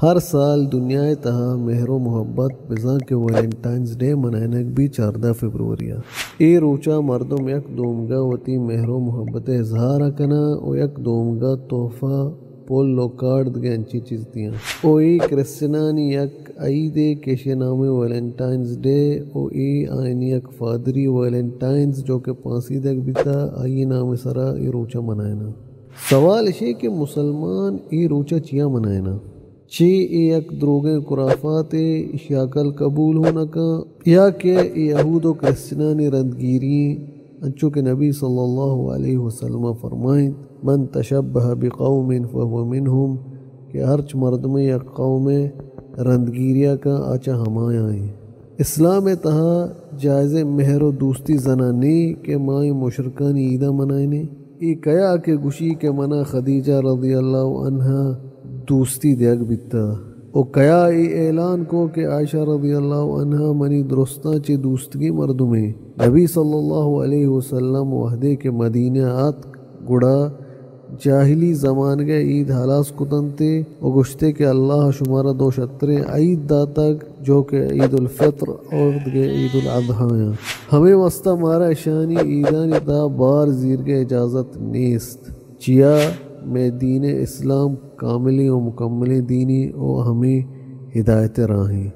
ہر سال دنیا تہا مہر و محبت بزاں کے ویلنٹائنز ڈے منائنک بھی 14 فبروریہ۔ اے روچا مردم یک دومگا وتی مہر و محبت اظہار کنا و یک دومگا تحفہ پول و کارڈ دگے انچی چیز دیاں۔ او ای کرسچنانی یک عید کیشے نام ویلنٹائنز ڈے او ای آئینی یک فادری ویلنٹائنز جو کہ 5 دگ بیتا آئی نام سرا ای روچا منائنا۔ سوال ہے کہ مسلمان ای روچا چیا منائنا؟ چی ای یک دروگیں خرافات شاکل قبول ہونا کا یا کہ یہود و کرسچنانی رندگیری انچو کہ نبی صلی اللہ علیہ وسلم فرمائیں من تشبہ بقوم فہو منہم کہ ہرچ مرد میں یک قوم رندگیریا کا آچا ہمایا ہیں۔ اسلام تہا جائز مہر و دوستی زنانی کہ مائی مشرکانی عیدہ منائنے ای کیا کہ گوشی کے منا خدیجہ رضی اللہ عنہ دوستی دیگ بیتا او کیا ای اعلان کو کہ عائشہ رضی اللہ عنہ منی درستہ چی دوستگی مردمیں نبی صلی اللہ علیہ وسلم وحدے کے مدینہ آت گڑا جاہلی زمان کے عید حلاس کتنتے او گشتے کہ اللہ شمارہ 2 شترے عید داتک جو کہ عید الفطر اور دگے عید الاضحیٰ ہمیں وسطہ مارا شانی عیدانی تا بار زیر کے اجازت نیست چیا میں دین اسلام کاملی و مکمل دینی او ہمیں ہدایت راہیں۔